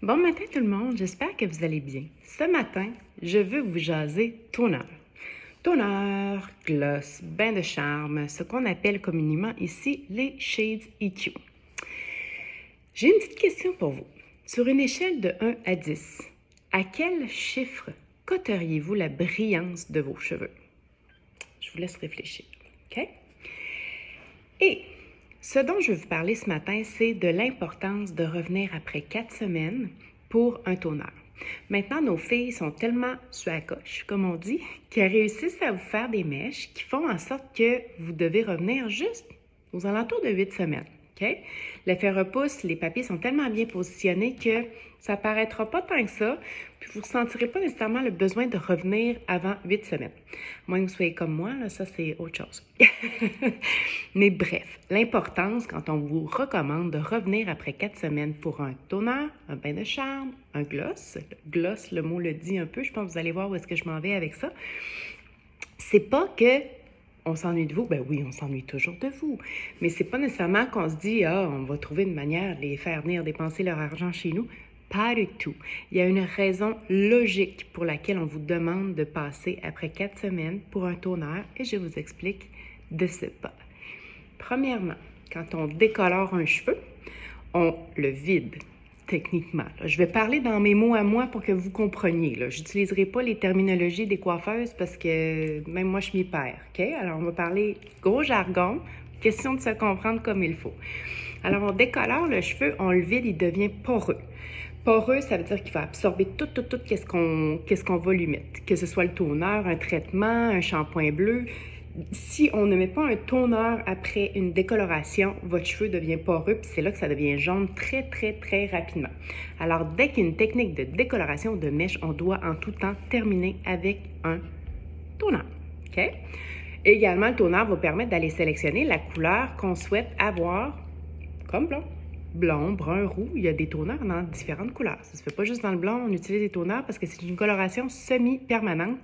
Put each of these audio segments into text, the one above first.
Bon matin tout le monde, j'espère que vous allez bien. Ce matin, je veux vous jaser toner. Toner, gloss, bain de charme, ce qu'on appelle communément ici les shades EQ. J'ai une petite question pour vous. Sur une échelle de 1 à 10, à quel chiffre coteriez-vous la brillance de vos cheveux? Je vous laisse réfléchir, OK? Et ce dont je veux vous parler ce matin, c'est de l'importance de revenir après 4 semaines pour un toner. Maintenant, nos filles sont tellement sur la coche, comme on dit, qu'elles réussissent à vous faire des mèches qui font en sorte que vous devez revenir juste aux alentours de 8 semaines. OK? L'effet repousse, les papiers sont tellement bien positionnés que ça ne paraîtra pas tant que ça, puis vous ne ressentirez pas nécessairement le besoin de revenir avant 8 semaines. À moins que vous soyez comme moi, là, ça c'est autre chose. Mais bref, l'importance quand on vous recommande de revenir après 4 semaines pour un toner, un bain de charme, un gloss. Gloss, le mot le dit un peu, je pense que vous allez voir où est-ce que je m'en vais avec ça. C'est pas que on s'ennuie de vous, ben oui, on s'ennuie toujours de vous. Mais c'est pas nécessairement qu'on se dit, on va trouver une manière de les faire venir dépenser leur argent chez nous. Pas du tout. Il y a une raison logique pour laquelle on vous demande de passer après 4 semaines pour un toner et je vous explique de ce pas. Premièrement, quand on décolore un cheveu, on le vide. Techniquement. Là. Je vais parler dans mes mots à moi pour que vous compreniez. Je n'utiliserai pas les terminologies des coiffeuses parce que même moi, je m'y perds. OK? Alors, on va parler gros jargon, question de se comprendre comme il faut. Alors, on décolore le cheveu, on le vide, il devient poreux. Poreux, ça veut dire qu'il va absorber tout qu'est-ce qu'on va lui mettre. Que ce soit le toner, un traitement, un shampoing bleu. Si on ne met pas un toner après une décoloration, votre cheveu devient poreux, puis c'est là que ça devient jaune très rapidement. Alors, dès qu'il y a une technique de décoloration ou de mèche, on doit en tout temps terminer avec un toner. OK? Également, le toner va permettre d'aller sélectionner la couleur qu'on souhaite avoir comme blond. Blond, brun, roux, il y a des toners dans différentes couleurs. Ça ne se fait pas juste dans le blond, on utilise des toners parce que c'est une coloration semi-permanente.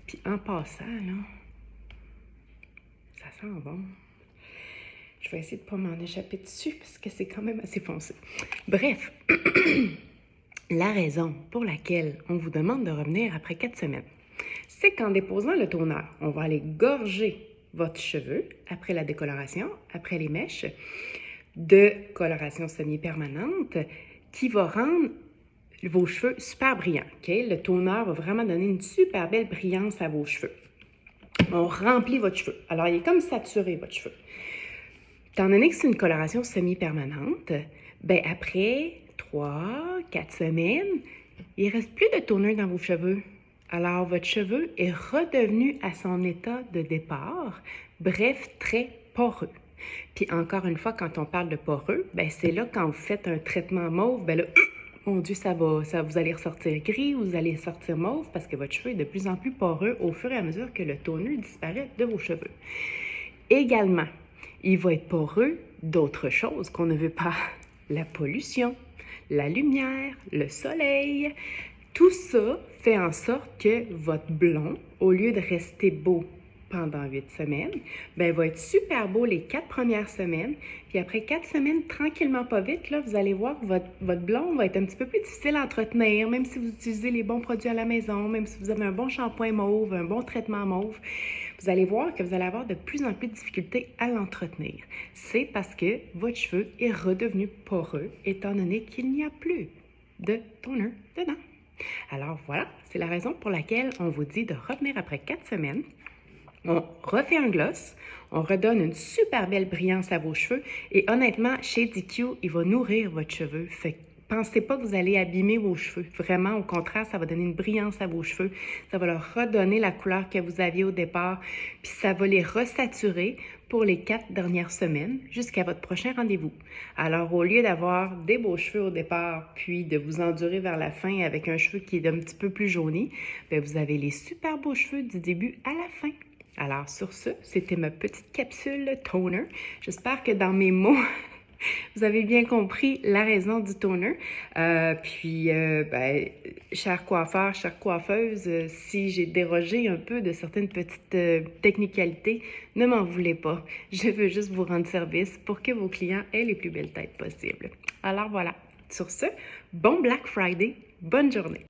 Puis en passant, là, ça sent bon. Je vais essayer de ne pas m'en échapper dessus parce que c'est quand même assez foncé. Bref, la raison pour laquelle on vous demande de revenir après 4 semaines, c'est qu'en déposant le toner, on va aller gorger votre cheveu après la décoloration, après les mèches, de coloration semi-permanente qui va rendre vos cheveux super brillants. Okay? Le toner va vraiment donner une super belle brillance à vos cheveux. On remplit votre cheveu. Alors, il est comme saturé, votre cheveu. Étant donné que c'est une coloration semi-permanente, ben après 3-4 semaines, il ne reste plus de toner dans vos cheveux. Alors, votre cheveu est redevenu à son état de départ, bref, très poreux. Puis encore une fois, quand on parle de poreux, ben c'est là quand vous faites un traitement mauve, ben là, mon Dieu, vous allez ressortir gris, vous allez sortir mauve parce que votre cheveu est de plus en plus poreux au fur et à mesure que le toner disparaît de vos cheveux. Également, il va être poreux d'autres choses qu'on ne veut pas. La pollution, la lumière, le soleil. Tout ça fait en sorte que votre blond, au lieu de rester beau pendant 8 semaines, ben, va être super beau les 4 premières semaines. Puis après 4 semaines, tranquillement, pas vite, là, vous allez voir que votre blond va être un petit peu plus difficile à entretenir, même si vous utilisez les bons produits à la maison, même si vous avez un bon shampoing mauve, un bon traitement mauve. Vous allez voir que vous allez avoir de plus en plus de difficultés à l'entretenir. C'est parce que votre cheveu est redevenu poreux, étant donné qu'il n'y a plus de toner dedans. Alors voilà, c'est la raison pour laquelle on vous dit de revenir après 4 semaines. On refait un gloss, on redonne une super belle brillance à vos cheveux et honnêtement, chez DQ, il va nourrir votre cheveu. Fait que pensez pas que vous allez abîmer vos cheveux. Vraiment, au contraire, ça va donner une brillance à vos cheveux. Ça va leur redonner la couleur que vous aviez au départ, puis ça va les resaturer pour les 4 dernières semaines jusqu'à votre prochain rendez-vous. Alors, au lieu d'avoir des beaux cheveux au départ, puis de vous endurer vers la fin avec un cheveu qui est un petit peu plus jauni, bien, vous avez les super beaux cheveux du début à la fin. Alors, sur ce, c'était ma petite capsule toner. J'espère que dans mes mots, vous avez bien compris la raison du toner. Chers coiffeurs, chères coiffeuses, si j'ai dérogé un peu de certaines petites technicalités, ne m'en voulez pas. Je veux juste vous rendre service pour que vos clients aient les plus belles têtes possibles. Alors voilà, Sur ce, bon Black Friday, bonne journée!